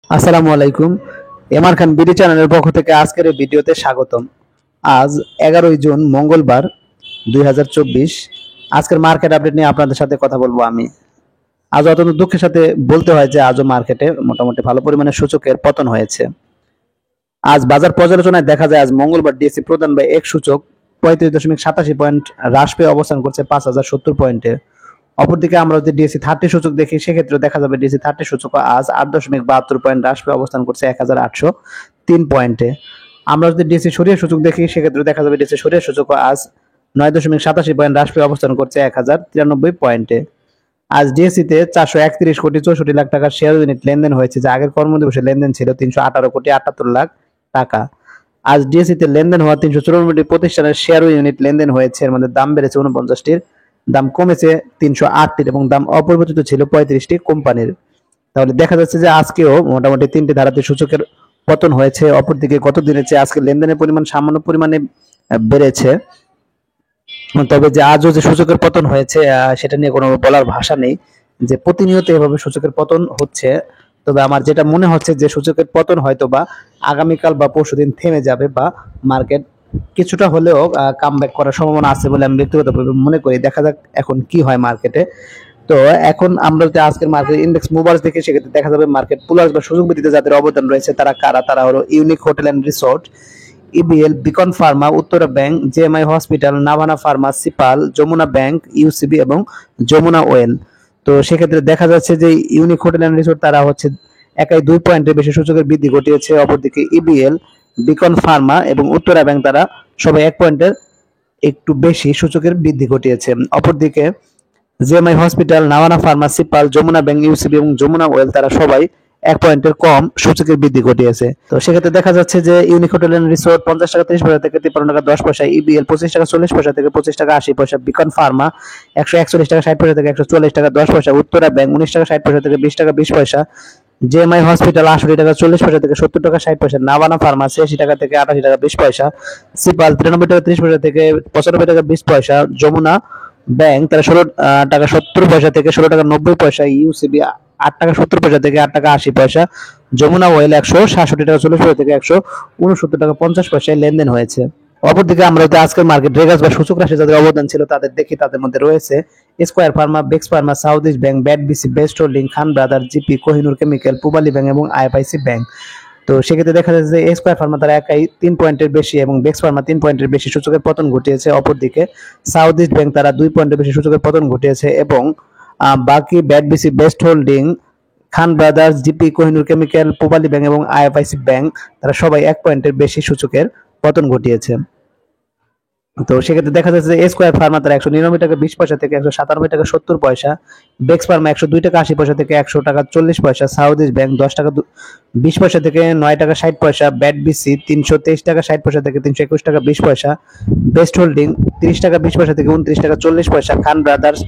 আসসালামু আলাইকুম। এমআর খান বিডি চ্যানেলের পক্ষ থেকে আজকের এই ভিডিওতে স্বাগতম। আজ 11 জুন মঙ্গলবার 2024। আজকের মার্কেট আপডেট নিয়ে আপনাদের সাথে কথা বলবো আমি। আজ অত্যন্ত দুঃখের সাথে বলতে হয় যে আজও মার্কেটে মোটামুটি ভালো পরিমাণে সূচকের পতন হয়েছে। আজ বাজার পর্যালোচনায় দেখা যায় আজ মঙ্গলবার ডিএসসি প্রধান বা এক সূচক 35.87 পয়েন্ট হ্রাস পেয়ে অবস্থান করছে 5070 পয়েন্টে। অপরদিকে আমরা যদি ডিএসসি 30 সূচক দেখি সেক্ষেত্রে দেখা যাবে ডিএসসি 30 সূচক আজ 8.72 পয়েন্ট হ্রাস পেয়ে অবস্থান করছে 1803 পয়েন্টে। আমরা যদি ডিএসসি সরিয়ে সূচক দেখি সেক্ষেত্রে দেখা যাবে ডিএসসি সরিয়ে সূচক আজ 9.87 পয়েন্ট হ্রাস পেয়ে অবস্থান করছে 1093 পয়েন্টে। আজ ডিএসসিতে 431 কোটি 64 লাখ টাকার শেয়ার ইউনিট লেনদেন হয়েছে, যা আগের কর্মদিবসে লেনদেন ছিল 318 কোটি 78 লাখ টাকা। আজ ডিএসসিতে লেনদেন হওয়া 394টি প্রতিষ্ঠানের শেয়ার ইউনিট লেনদেন হয়েছে, এর মধ্যে দাম বেড়েছে 49টির, দাম কমেছে 308টির এবং দাম অপরিবর্তিত ছিল 35টি কোম্পানির। তাহলে দেখা যাচ্ছে যে আজকেও মোটামুটি তিনটি ধারাতে সূচকের পতন হয়েছে। অপরদিকে গত দিনের চেয়ে আজকে লেনদেনের পরিমাণ সামান্য পরিমাণে বেড়েছে। তবে যে আজও যে সূচকের পতন হয়েছে সেটা নিয়ে কোনো বলার ভাষা নেই, যে প্রতিনিয়ত এভাবে সূচকের পতন হচ্ছে। তবে আমার যেটা মনে হচ্ছে যে সূচকের পতন হয়তো বা আগামীকাল বা পরশুদিন থেমে যাবে বা মার্কেট কিছুটা হলেও কামব্যাক করার সম্ভাবনা আছে বলে আমি ব্যক্তিগতভাবে মনে করি। দেখা যাক এখন কি হয় মার্কেটে। তো এখন আমরা যদি আজকের মার্কেট ইন্ডেক্স মুভার্স দেখি সেক্ষেত্রে দেখা যাবে মার্কেট পুলার্স বা সুযোগ বৃদ্ধিতে যাদের অবদান রয়েছে তারা কারা, তারা হলো Unique Hotel and Resort, EBL, Beacon Pharma, Uttara Bank, JMI Hospital, Navana Pharma, Sea Pearl, Jamuna Bank, UCB এবং যমুনা ওয়েল। তো সেক্ষেত্রে দেখা যাচ্ছে যে ইউনিক হোটেল অ্যান্ড রিসোর্ট তারা হচ্ছে একাই 2 পয়েন্টের বেশি সূচকের বৃদ্ধি ঘটিয়েছে। অপরদিকে ইবিএল, বিকন ফার্মা এবং উত্তরা ব্যাংক তারা সবাই 1 পয়েন্টের একটু বেশি সূচকের বৃদ্ধি ঘটিয়েছে। অপরদিকে JMI Hospital, Navana Pharma, Sea Pearl, Jamuna Bank, UCB এবং যমুনা ওয়েল তারা সবাই 1 পয়েন্টের কম সূচকের বৃদ্ধি ঘটিয়েছে। তো সেক্ষেত্রে দেখা যাচ্ছে যে ইউনিক হোটেল এন্ড রিসোর্ট 50 টাকা 30 পয়সা থেকে 53 টাকা 10 পয়সা, ইবিএল 25 টাকা 40 পয়সা থেকে 25 টাকা 80 পয়সা, বিকন ফার্মা 141 টাকা 60 পয়সা থেকে 144 টাকা 10 পয়সা, উত্তরা ব্যাংক 19 টাকা 60 পয়সা থেকে 20 টাকা 20 পয়সা, জেএমআই হসপিটাল 68 টাকা 40 পয়সা থেকে 70 টাকা 60 পয়সা, নাভানা ফার্মা 86 টাকা থেকে 88 টাকা 20 পয়সা, সিপাল 93 টাকা 30 পয়সা থেকে 95 টাকা 20 পয়সা, যমুনা ব্যাংক তারা 16 টাকা 70 পয়সা থেকে 16 টাকা 90 পয়সা, ইউসিবি 8 টাকা 70 পয়সা থেকে 8 টাকা 80 পয়সা, যমুনা ওয়েল 167 টাকা 40 পয়সা থেকে 169 টাকা 50 পয়সায় লেনদেন হয়েছে। অপরদিকে আমরা যদি আজকের মার্কেট রেগাস বা সূচক রাশি যাদের অবদান ছিল তাদের দেখি, তাদের মধ্যে রয়েছে Square Pharma, Bex Pharma, South East Bank, BAT BC, Best Holding, Khan Brother, GP, Kohinoor Chemical, Pubali Bank এবং আইএফআইসি ব্যাংক। তো সেক্ষেত্রে দেখা যাচ্ছে যে স্কয়ার ফার্মা তারা একাই 3 পয়েন্টের বেশি এবং বেক্স ফার্মা 3 পয়েন্টের বেশি সূচকের পতন ঘটিয়েছে। অপরদিকে সাউথ ইস্ট ব্যাংক তারা 2 পয়েন্টের বেশি সূচকের পতন ঘটিয়েছে এবং বাকি BAT BC, Best Holding, Khan Brothers, GP, Kohinoor Chemical, Pubali Bank এবং আইএফআইসি ব্যাংক তারা সবাই 1 পয়েন্টের বেশি সূচকের পতন ঘটিয়েছে। তো সেক্ষেত্রে দেখা যাচ্ছে যে স্কয়ার ফার্মা তারা 199 টাকা 20 পয়সা থেকে 197 টাকা 70 পয়সা, বেক্স ফার্মা 102 টাকা 80 পয়সা থেকে 100 টাকা 40 পয়সা, সাউথ ইস্ট ব্যাংক 10 টাকা 20 পয়সা থেকে 9 টাকা 60 পয়সা, ব্যাট বিসি 323 টাকা 60 পয়সা থেকে 321 টাকা 20 পয়সা, বেস্ট হোল্ডিং 30 টাকা 20 পয়সা থেকে 29 টাকা 40 পয়সা, খান ব্রাদার্স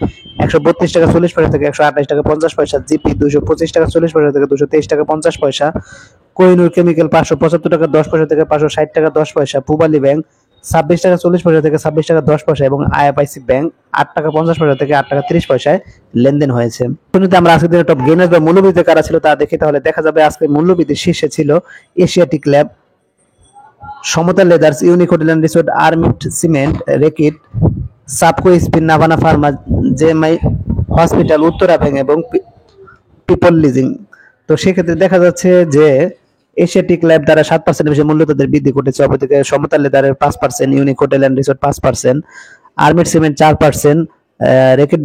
132 টাকা 40 পয়সা থেকে 128 টাকা 50 পয়সা, জিপি 225 টাকা 40 পয়সা থেকে 223 টাকা 50 পয়সা, কোহিনুর কেমিক্যাল 575 টাকা 10 পয়সা থেকে 560 টাকা 10 পয়সা, পূবালী ব্যাংক 26 টাকা 40 পয়সা থেকে 26 টাকা 10 পয়সা এবং আইএফআইসি ব্যাংক 8 টাকা 50 পয়সা থেকে 8 টাকা 30 পয়সায় লেনদেন হয়েছে। যদি আমরা আজকের দিনে টপ গেইনার বা মূল্যবৃদ্ধি কারা ছিল তা দেখি, তাহলে দেখা যাবে আজকে মূল্যবৃদ্ধির শীর্ষে ছিল Asiatic Lab, Samata Leathers, Unique Hotel and Resort, Aramit Cement, Reckitt, Safko Spin, Navana Pharma, JMI Hospital, Uttara Bank এবং পিপল লিজিং। তো সেক্ষেত্রে দেখা যাচ্ছে যে এশিয়াটিক ল্যাব দ্বারা 7% বেশি মূল্য তাদের বৃদ্ধি ঘটেছে। অপরদিকে সমতা লেদারের 5%, Unique Hotel and Resort 5%, Aramit Cement 4%, Reckitt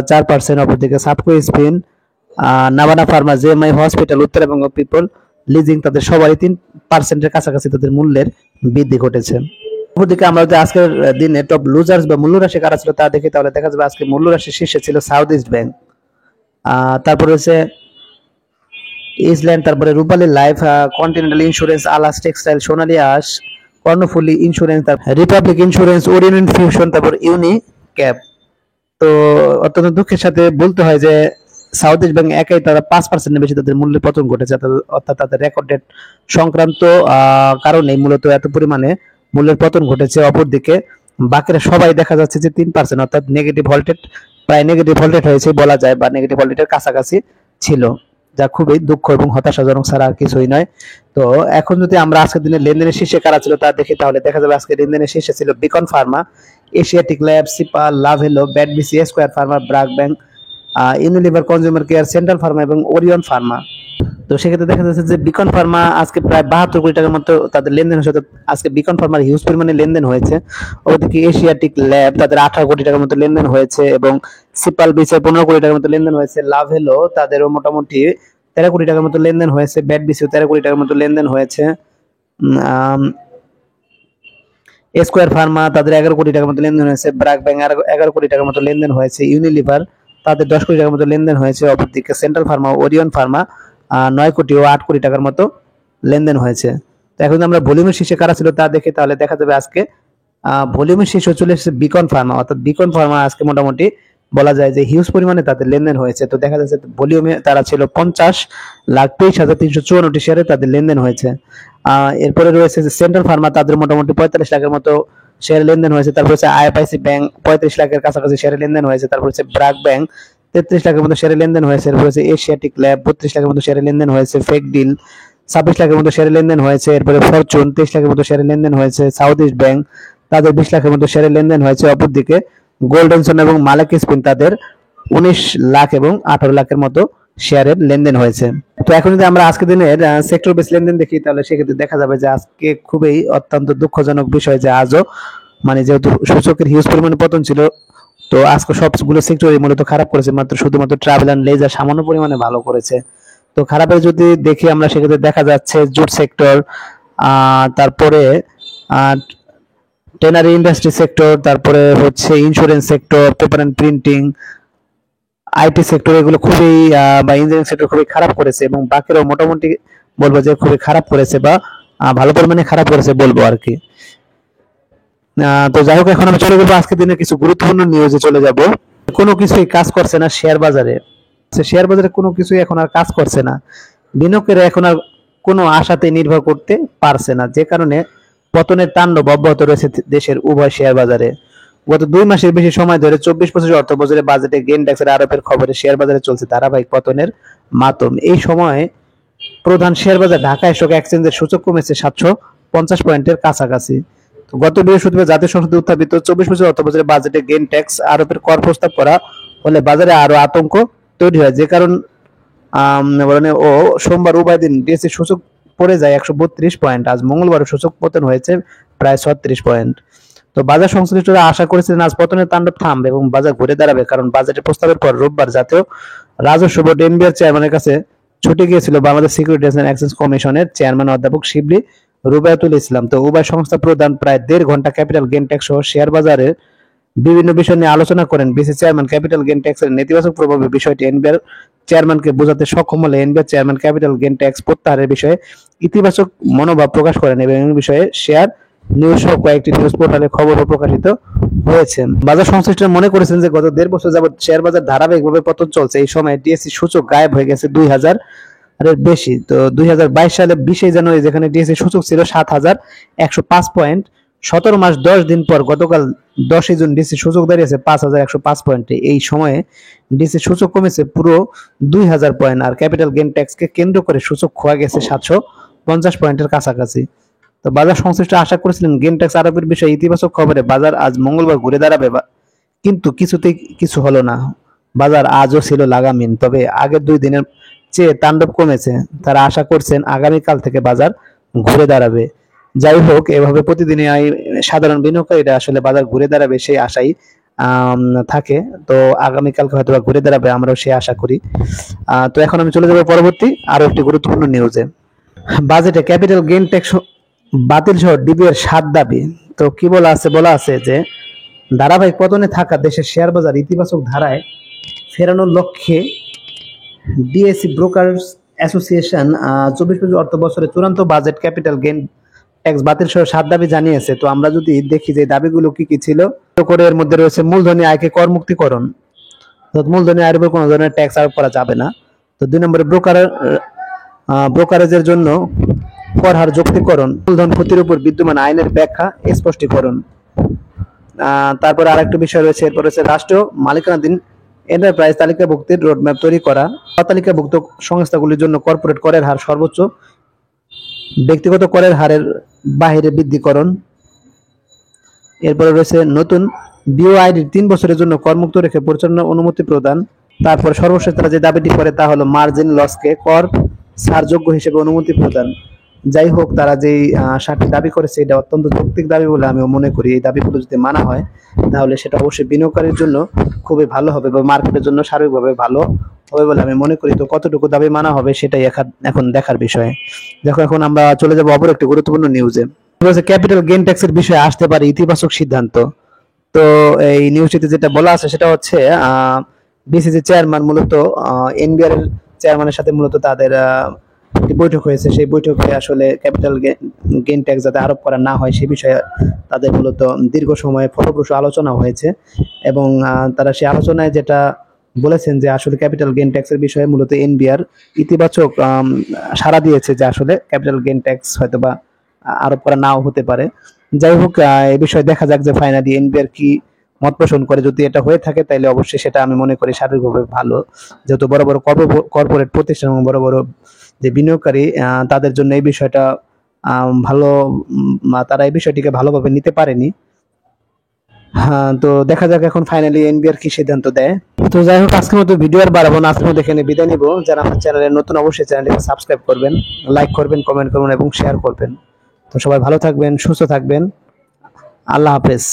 4%, অপরদিকে Safko Spin, Navana Pharma, JMI Hospital, উত্তর এবং পিপল লিজিং তাদের সবারই 3%-এর কাছাকাছি তাদের মূল্যের বৃদ্ধি ঘটেছে। অপরদিকে আমরা যদি আজকের দিনে টপ লুজার্স বা মূল্য রাশি কারা ছিল তা দেখি, তাহলে দেখা যাবে আজকে মূল্য রাশির শীর্ষে ছিল সাউথ ইস্ট ব্যাংক, তারপর হচ্ছে ইসল্যান্ড, তারপরে রূপালী লাইফ, কন্টিনেন্টাল ইন্স্যুরেন্স, আলাস টেক্সটাইল, সোনালী আঁশ, Karnaphuli insurance, Republic insurance, Orient fusion, তারপর ইউনি ক্যাপ। তো অত্যন্ত দুঃখের সাথে বলতে হয় যে সাউথ ইস্ট ব্যাংক একাই তারা 5%-এর বেশি তাদের মূল্যের পতন ঘটেছে, অর্থাৎ তাদের রেকর্ড ডেট সংক্রান্ত কারণে মূলত এত পরিমাণে মূল্যের পতন ঘটেছে। অপরদিকে বাকিরা সবাই দেখা যাচ্ছে যে 3%, অর্থাৎ নেগেটিভ ভোল্টেজ, প্রায় নেগেটিভ ভোল্টেজ হয়েছে বলা যায় বা নেগেটিভ ভোল্টেজের কাছাকাছি ছিল। যা খুবই দুঃখ এবং হতাশাজনক ছাড়া আর কিছুই নয়। তো এখন যদি আমরা আজকের দিনে লেনদেনের শীর্ষে কারা ছিল তা দেখি, তাহলে দেখা যাবে আজকে লেনদেনের শীর্ষে ছিল বিকন ফার্মা, এশিয়াটিক ল্যাব, সিপা, Lovello, BATBC, Square Pharma, BRAC Bank, Unilever Consumer Care, Central Pharma এবং ওরিয়ন ফার্মা। তো সেক্ষেত্রে দেখা যাচ্ছে যে বিকন ফার্মা আজকে প্রায় 72 কোটি টাকার মতো তাদের লেনদেন হয়েছে। আজকে বিকন ফার্মার হিউজ পরিমাণে লেনদেন হয়েছে। ওদিকে এশিয়াটিক ল্যাব তাদের 18 কোটি টাকার মতো লেনদেন হয়েছে এবং সিপাল বিসের 15 কোটি টাকার মতো লেনদেন হয়েছে। লাভেলো তাদেরও মোটামুটি 13 কোটি টাকার মতো লেনদেন হয়েছে। ব্যাট বিসিও 13 কোটি টাকার মতো লেনদেন হয়েছে। স্কয়ার ফার্মা তাদের 11 কোটি টাকার মতো লেনদেন হয়েছে। ব্রাক ব্যাংক 11 কোটি টাকার মতো লেনদেন হয়েছে। ইউনিলিভার তাদের 10 কোটি টাকার মতো লেনদেন হয়েছে। অপরদিকে সেন্ট্রাল ফার্মা, ওরিয়ন ফার্মা 9 কোটি ও 8 কোটি টাকার মতো লেনদেন হয়েছে। তো এখন আমরা ভলিউমের শীর্ষে কারা ছিল তা দেখি, তাহলে দেখা যাবে আজকে ভলিউমের শীর্ষে চলে এসেছে বিকন ফার্মা। অর্থাৎ বিকন ফার্মা আজকে মোটামুটি বলা যায় যে হিউজ পরিমাণে তাদের লেনদেন হয়েছে। তো দেখা যাচ্ছে ভলিউমে তারা ছিল 50,23,354টি শেয়ারে তাদের লেনদেন হয়েছে। এরপরে রয়েছে যে সেন্ট্রাল ফার্মা, তাদের মোটামুটি 45 লাখের মতো শেয়ার লেনদেন হয়েছে। তারপর হচ্ছে আইএফআইসি ব্যাংক 35 লাখের কাছাকাছি শেয়ারে লেনদেন হয়েছে। তারপর হচ্ছে ব্রাক ব্যাংক 33 লাখের মতো শেয়ারে লেনদেন হয়েছে। এরপর হচ্ছে এশিয়াটিক ল্যাব 32 লাখের মতো শেয়ারে লেনদেন হয়েছে। ফেক ডিল 26 লাখের মতো শেয়ারে লেনদেন হয়েছে। এরপরে ফরচুন 23 লাখের মতো শেয়ারে লেনদেন হয়েছে। সাউথ ইস্ট ব্যাংক তাদের 20 লাখের মতো শেয়ারে লেনদেন হয়েছে। অপরদিকে গোল্ডেনসন এবং মালিক স্পিন তাদের 19 লাখ এবং 18 লাখের মতো শেয়ারের লেনদেন হয়েছে। তো এখন যদি আমরা আজকের দিনের সেক্টর বেস লেনদেন দেখি, তাহলে সেক্ষেত্রে দেখা যাবে যে আজকে খুবই অত্যন্ত দুঃখজনক বিষয় যে আজও যেহেতু সূচকের হিউজ পরিমাণে পতন ছিল, তো আজকে সবগুলো সেক্টরই মূলত খারাপ করেছে, মাত্র শুধুমাত্র ট্রাভেল এন্ড লেজার সামান্য পরিমাণে ভালো করেছে। তো খারাপের যদি দেখি আমরা, সেক্ষেত্রে দেখা যাচ্ছে জুট সেক্টর, তারপরে টেনারি ইন্ডাস্ট্রি সেক্টর, তারপরে হচ্ছে insurance sector, paper and printing, IT sector, এগুলো খুবই বা ইঞ্জিনিয়ারিং সেক্টর খুবই খারাপ করেছে এবং বাকিরাও মোটামুটি বলবো যে খুবই খারাপ করেছে বা ভালো পরিমাণে খারাপ করেছে বলবো আর কি। তো যাই হোক, এখন আমি চলে যাবো আজকের দিনে কিছু গুরুত্বপূর্ণ নিউজে চলে যাব। কোনো কিছুই কাজ করছে না শেয়ার বাজারে। শেয়ার বাজারে কোনো কিছুই এখন আর কাজ করছে না। বিনিয়োগকারীরা এখন আর কোনো আশাতে নির্ভর করতে পারছে না, যে কারণে পতনের তাণ্ডব অব্যাহত রয়েছে দেশের উভয় শেয়ার বাজারে। গত 2 মাসের বেশি সময় ধরে 24-25 অর্থ বছরে বাজেটে গেইন ট্যাক্সের আরোপের খবরে শেয়ার বাজারে চলছে ধারাবাহিক পতনের মাতম। এই সময় প্রধান শেয়ার বাজার ঢাকা স্টক এক্সচেঞ্জের সূচক কমেছে 750 পয়েন্টের কাছাকাছি। গত বৃহস্পতিবার জাতীয় সংসদে উত্থাপিত 24-25 অর্থ বছরে বাজেটে গেইন ট্যাক্স আরোপের কর প্রস্তাব করা হলে বাজারে আরো আতঙ্ক তৈরি হয়, যে কারণ সোমবার উভয় দিন ডিএসসি সূচক পড়ে যায় 132 পয়েন্ট। আজ মঙ্গলবার সূচক পতন হয়েছে প্রায় 36 পয়েন্ট। তো বাজার সংশ্লিষ্টরা আশা করেছিলেন আজ পতনের তাণ্ডব থামবে এবং বাজার ঘুরে দাঁড়াবে, কারণ বাজেটের প্রস্তাবের পর রোববার জাতীয় রাজস্ব বোর্ড এনবিআর চেয়ারম্যানের কাছে ছুটে গিয়েছিল বাংলাদেশ সিকিউরিটিজ এন্ড এক্সচেঞ্জ কমিশনের চেয়ারম্যান অধ্যাপক শিবলি রুবায়াতুল ইসলাম। তো উভয় সংস্থা প্রধান প্রায় 1.5 ঘন্টা ক্যাপিটাল গেইন ট্যাক্স সহ শেয়ার বাজারের বিভিন্ন বিষয় নিয়ে আলোচনা করেন। বিসি চেয়ারম্যান ক্যাপিটাল গেইন ট্যাক্সের নেতিবাচক প্রভাবের বিষয়টি এনবিআর চেয়ারম্যানকে বোঝাতে সক্ষম হলে NBR chairman capital gain tax প্রত্যাহারের বিষয়ে ইতিবাচক মনোভাব প্রকাশ করেন এবং এই বিষয়ে শেয়ার নিউজ সহ কয়েকটি নিউজ পোর্টালে খবরও প্রকাশিত হয়েছে। বাজার সংশ্লিষ্টরা মনে করেছেন যে গত 1.5 বছর যাবত শেয়ার বাজার ধারাবাহিকভাবে পতন চলছে। এই সময় ডিএসসি সূচক গায়েব হয়ে গেছে 2000 এর বেশি। তো 2022 সালে 20 জানুয়ারি যেখানে ডিএসসি সূচক ছিল 7105 পয়েন্ট, 17 মাস 10 দিন পর গতকাল 10 জুন ডিএসসি সূচক দাঁড়িয়েছে 5105 পয়েন্টে। এই সময়ে ডিএসসি সূচক কমেছে পুরো 2000 পয়েন্ট, আর ক্যাপিটাল গেইন ট্যাক্সকে কেন্দ্র করে সূচক খোয়া গেছে 750 পয়েন্টের কাছাকাছি। তো বাজার সংশ্লিষ্ট আশা করেছিলেন গেইন ট্যাক্স আরোপের বিষয়ে ইতিবাচক খবরে বাজার আজ মঙ্গলবার ঘুরে দাঁড়াবে, কিন্তু কিছুতেই কিছু হলো না। বাজার আজও ছিল লাগামহীন, তবে আগের 2 দিনের চেয়ে তাণ্ডব কমেছে। তারা আশা করছেন আগামীকাল থেকে বাজার ঘুরে দাঁড়াবে। যাই হোক, এভাবে প্রতিদিনই সাধারণ বিনিয়োগকারীরা আসলে বাজার ঘুরে দাঁড়াবে সেই আশাই থাকে। তো আগামীকালকে হয়তো ঘুরে দাঁড়াবে, আমরাও সেই আশা করি। তো এখন আমি চলে যাবো পরবর্তী আরো একটি গুরুত্বপূর্ণ নিউজে। বাজেটে ক্যাপিটাল গেইন ট্যাক্স বাতিল সহ ডিবি এর 7 দাবি। তো কি বলা আছে যে ধারাবাহিক পতনে থাকা দেশের শেয়ার বাজার ইতিবাচক ধারায় ফেরানোর লক্ষ্যে ডিএসসি ব্রোকার্স অ্যাসোসিয়েশন 24-25 অর্থ বছরে চূড়ান্ত বাজেট ক্যাপিটাল গেইন ট্যাক্স বাতিল সহ 7 দাবি জানিয়েছে। তো আমরা যদি দেখি যে দাবিগুলো কি কি ছিল, করে এর মধ্যে রয়েছে মূলধনী আয়কে করমুক্তিকরণ, মূলধনী আয়ের উপর কোনো ধরনের ট্যাক্স আরোপ করা যাবে না। তো 2 নম্বরে ব্রোকারেজের জন্য কর হার যৌক্তিকরণ, মূলধন ক্ষতির উপর বিদ্যমান আইনের ব্যাখ্যা স্পষ্টীকরণ। তারপরে আরেকটা বিষয় রয়েছে, এরপর রয়েছে রাষ্ট্র মালিকানাধীন এন্টারপ্রাইজ তালিকাভুক্তির রোডম্যাপ তৈরি করা, অতালিকাভুক্ত সংস্থাগুলির জন্য কর্পোরেট করের হার সর্বোচ্চ, ব্যক্তিগত করের হারের বাহিরে বৃদ্ধিকরণ। এরপরে রয়েছে নতুন বিওআইডির 3 বছরের জন্য করমুক্ত রেখে পরিচালনা অনুমতি প্রদান। তারপর সর্বশেষ তারা যে দাবিটি করে তা হলো মার্জিন লসকে কর ছাড়যোগ্য হিসেবে অনুমতি প্রদান। যাই হোক, তারা যেই 7টি দাবি করেছে এটা অত্যন্ত যৌক্তিক দাবি বলে আমি মনে করি। এই দাবিগুলো যদি মানা হয় তাহলে সেটা অবশ্যই বিনিয়োগকারীর জন্য খুবই ভালো হবে বা মার্কেটের জন্য সার্বিকভাবে ভালো হবে বলে আমি মনে করি। তো কতটুকু দাবি মানা হবে সেটাই এখন দেখার বিষয়। দেখো, এখন আমরা চলে যাব অপর একটি গুরুত্বপূর্ণ নিউজে। ক্যাপিটাল গেইন ট্যাক্সের বিষয়ে আসতে পারে ইতিবাচক সিদ্ধান্ত। তো এই নিউজটিতে যেটা বলা আছে সেটা হচ্ছে বিসিসি চেয়ারম্যান মূলত এনবিআর এর চেয়ারম্যানের সাথে মূলত তাদের একটি বৈঠক হয়েছে। সেই বৈঠকে আসলে ক্যাপিটাল গেইন ট্যাক্স যাতে আরোপ করা না হয় সে বিষয়ে তাদের মূলত দীর্ঘ সময়ে ফলপ্রসূ আলোচনা হয়েছে এবং তারা সেই আলোচনায় যেটা বলেছেন যে আসলে ক্যাপিটাল গেইন ট্যাক্সের বিষয়ে মূলত এনবিআর ইতিবাচক সাড়া দিয়েছে যে আসলে ক্যাপিটাল গেইন ট্যাক্স হয়তোবা আরোপ করা নাও হতে পারে। যাই হোক, এই বিষয়ে দেখা যাক যে ফাইনালি এনবিআর কি মত পোষণ করে। যদি এটা হয়ে থাকে তাহলে অবশ্যই সেটা আমি মনে করি শারীরিকভাবে ভালো, যেহেতু বড় বড় কর্পোরেট প্রতিষ্ঠান এবং বড় বড় যে বিনিয়োগকারী তাদের জন্য এই বিষয়টা ভালো, তারা এই বিষয়টিকে ভালোভাবে নিতে পারেনি। হ্যাঁ, তো দেখা যাক এখন ফাইনালি এনবিআর কি সিদ্ধান্ত দেয়। তো যাই হোক, আজকের মতো ভিডিও আর বাড়াবো না, আজকের মতো এখানে বিদায় নিব। যারা আমার চ্যানেলে নতুন অবশ্যই চ্যানেলটিকে সাবস্ক্রাইব করবেন, লাইক করবেন, কমেন্ট করবেন এবং শেয়ার করবেন। তো সবাই ভালো থাকবেন, সুস্থ থাকবেন। আল্লাহ হাফেজ।